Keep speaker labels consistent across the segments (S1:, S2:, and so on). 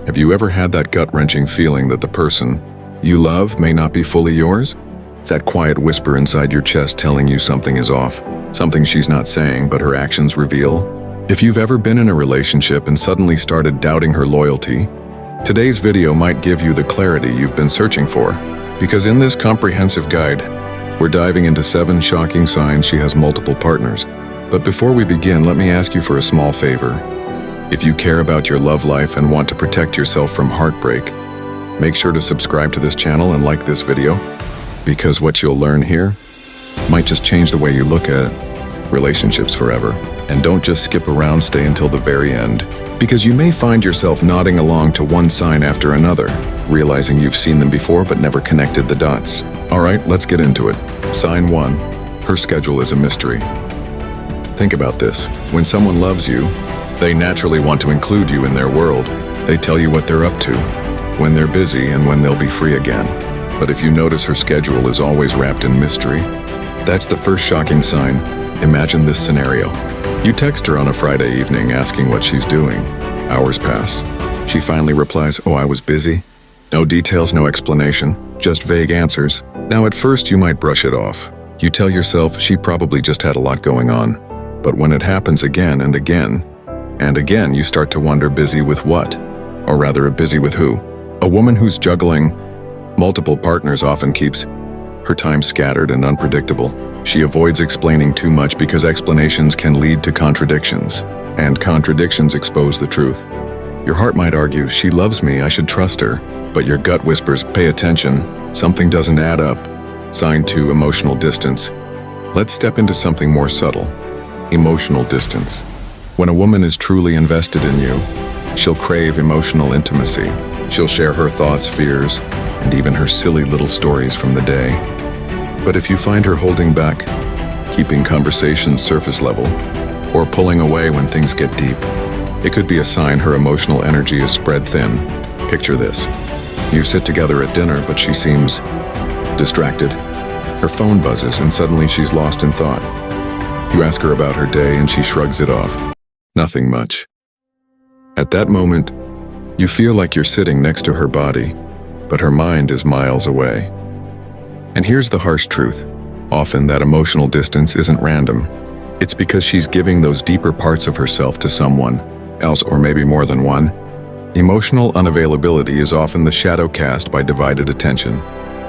S1: Have you ever had that gut-wrenching feeling that the person you love may not be fully yours? That quiet whisper inside your chest telling you something is off, something she's not saying but her actions reveal? If you've ever been in a relationship and suddenly started doubting her loyalty, today's video might give you the clarity you've been searching for. Because in this comprehensive guide, we're diving into 7 shocking signs she has multiple partners. But before we begin, let me ask you for a small favor. If you care about your love life and want to protect yourself from heartbreak, make sure to subscribe to this channel and like this video, because what you'll learn here might just change the way you look at relationships forever. And don't just skip around, stay until the very end, because you may find yourself nodding along to one sign after another, realizing you've seen them before but never connected the dots. Alright, let's get into it. Sign 1. Her schedule is a mystery. Think about this. When someone loves you, they naturally want to include you in their world. They tell you what they're up to, when they're busy, and when they'll be free again. But if you notice her schedule is always wrapped in mystery, that's the first shocking sign. Imagine this scenario. You text her on a Friday evening asking what she's doing. Hours pass. She finally replies, "Oh, I was busy." No details, no explanation, just vague answers. Now at first you might brush it off. You tell yourself she probably just had a lot going on. But when it happens again and again, and again, you start to wonder, busy with what? Or rather, busy with who? A woman who's juggling multiple partners often keeps her time scattered and unpredictable. She avoids explaining too much because explanations can lead to contradictions, and contradictions expose the truth. Your heart might argue, she loves me, I should trust her, but your gut whispers, pay attention, something doesn't add up. Sign 2, emotional distance. Let's step into something more subtle. Emotional distance. When a woman is truly invested in you, she'll crave emotional intimacy. She'll share her thoughts, fears, and even her silly little stories from the day. But if you find her holding back, keeping conversations surface level, or pulling away when things get deep, it could be a sign her emotional energy is spread thin. Picture this. You sit together at dinner, but she seems distracted. Her phone buzzes, and suddenly she's lost in thought. You ask her about her day, and she shrugs it off. Nothing much. At that moment, you feel like you're sitting next to her body, but her mind is miles away. And here's the harsh truth. Often that emotional distance isn't random. It's because she's giving those deeper parts of herself to someone else, or maybe more than one. Emotional unavailability is often the shadow cast by divided attention.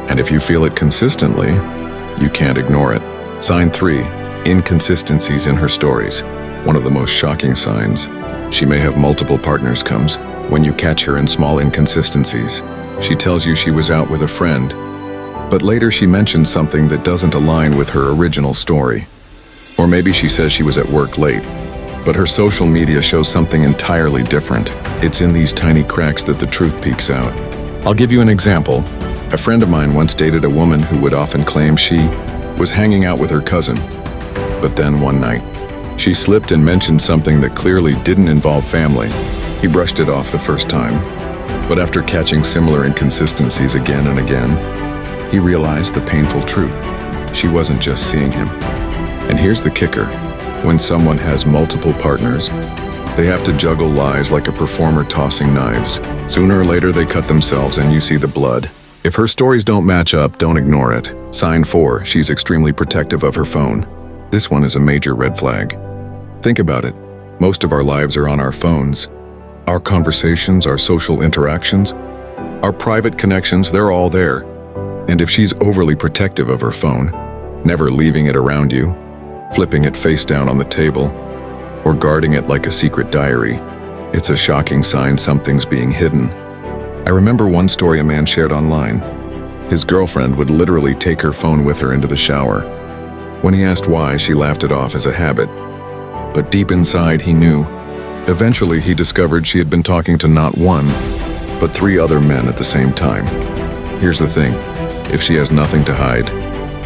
S1: And if you feel it consistently, you can't ignore it. Sign 3. Inconsistencies in her stories. One of the most shocking signs she may have multiple partners comes when you catch her in small inconsistencies. She tells you she was out with a friend, but later she mentions something that doesn't align with her original story. Or maybe she says she was at work late, but her social media shows something entirely different. It's in these tiny cracks that the truth peeks out. I'll give you an example. A friend of mine once dated a woman who would often claim she was hanging out with her cousin. But then one night, she slipped and mentioned something that clearly didn't involve family. He brushed it off the first time, but after catching similar inconsistencies again and again, he realized the painful truth. She wasn't just seeing him. And here's the kicker. When someone has multiple partners, they have to juggle lies like a performer tossing knives. Sooner or later, they cut themselves and you see the blood. If her stories don't match up, don't ignore it. Sign 4. She's extremely protective of her phone. This one is a major red flag. Think about it. Most of our lives are on our phones. Our conversations, our social interactions, our private connections, they're all there. And if she's overly protective of her phone, never leaving it around you, flipping it face down on the table, or guarding it like a secret diary, it's a shocking sign something's being hidden. I remember one story a man shared online. His girlfriend would literally take her phone with her into the shower. When he asked why, she laughed it off as a habit. But deep inside, he knew. Eventually, he discovered she had been talking to not one, but 3 other men at the same time. Here's the thing. If she has nothing to hide,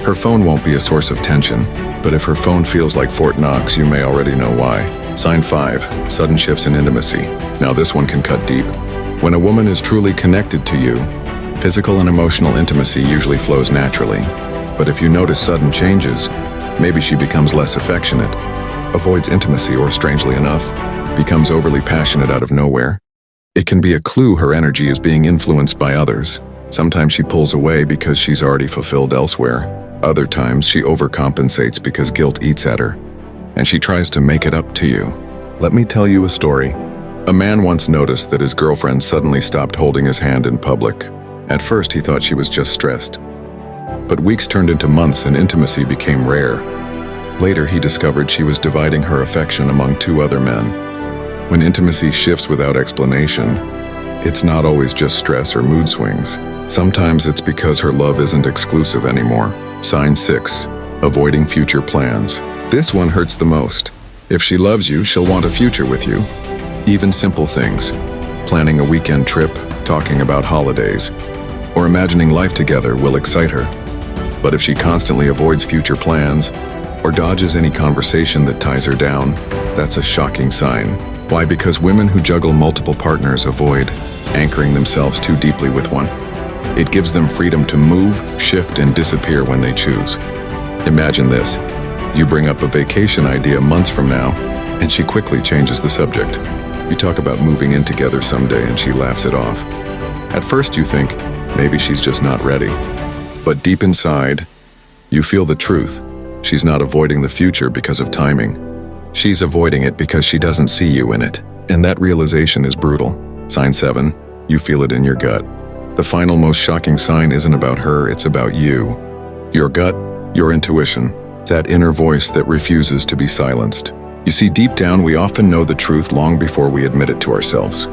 S1: her phone won't be a source of tension. But if her phone feels like Fort Knox, you may already know why. Sign 5. Sudden shifts in intimacy. Now this one can cut deep. When a woman is truly connected to you, physical and emotional intimacy usually flows naturally. But if you notice sudden changes, maybe she becomes less affectionate, avoids intimacy, or strangely enough, becomes overly passionate out of nowhere. It can be a clue her energy is being influenced by others. Sometimes she pulls away because she's already fulfilled elsewhere. Other times she overcompensates because guilt eats at her, and she tries to make it up to you. Let me tell you a story. A man once noticed that his girlfriend suddenly stopped holding his hand in public. At first he thought she was just stressed. But weeks turned into months and intimacy became rare. Later he discovered she was dividing her affection among 2 other men. When intimacy shifts without explanation, it's not always just stress or mood swings. Sometimes it's because her love isn't exclusive anymore. Sign 6. Avoiding future plans. This one hurts the most. If she loves you, she'll want a future with you. Even simple things, planning a weekend trip, talking about holidays, or imagining life together will excite her. But if she constantly avoids future plans, or dodges any conversation that ties her down, that's a shocking sign. Why? Because women who juggle multiple partners avoid anchoring themselves too deeply with one. It gives them freedom to move, shift, and disappear when they choose. Imagine this. You bring up a vacation idea months from now, and she quickly changes the subject. You talk about moving in together someday, and she laughs it off. At first you think, maybe she's just not ready. But deep inside, you feel the truth. She's not avoiding the future because of timing. She's avoiding it because she doesn't see you in it. And that realization is brutal. Sign 7, you feel it in your gut. The final most shocking sign isn't about her, it's about you. Your gut, your intuition, that inner voice that refuses to be silenced. You see, deep down we often know the truth long before we admit it to ourselves.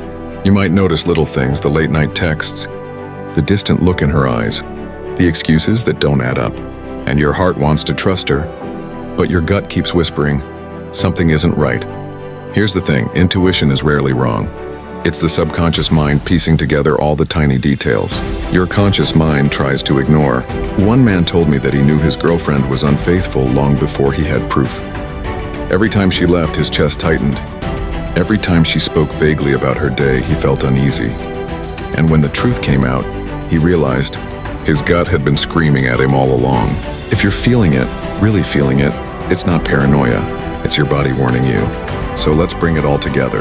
S1: You might notice little things, the late night texts, the distant look in her eyes, the excuses that don't add up. And your heart wants to trust her, but your gut keeps whispering, something isn't right. Here's the thing, intuition is rarely wrong. It's the subconscious mind piecing together all the tiny details your conscious mind tries to ignore. One man told me that he knew his girlfriend was unfaithful long before he had proof. Every time she left, his chest tightened. Every time she spoke vaguely about her day, he felt uneasy. And when the truth came out, he realized his gut had been screaming at him all along. If you're feeling it, really feeling it, it's not paranoia, it's your body warning you. So let's bring it all together.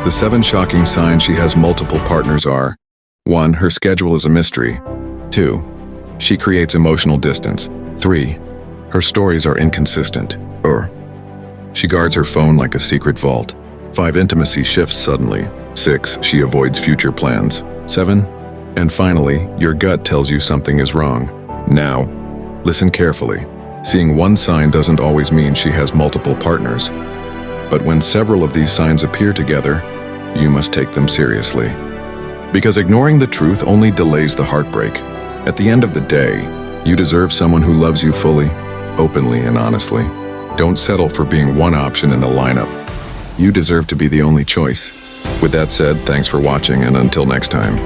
S1: The 7 shocking signs she has multiple partners are: 1. Her schedule is a mystery. 2. She creates emotional distance. 3. Her stories are inconsistent. Or she guards her phone like a secret vault. 5. Intimacy shifts suddenly. 6. She avoids future plans. 7. And finally, your gut tells you something is wrong. Now, listen carefully. Seeing one sign doesn't always mean she has multiple partners. But when several of these signs appear together, you must take them seriously. Because ignoring the truth only delays the heartbreak. At the end of the day, you deserve someone who loves you fully, openly, and honestly. Don't settle for being one option in a lineup. You deserve to be the only choice. With that said, thanks for watching, and until next time.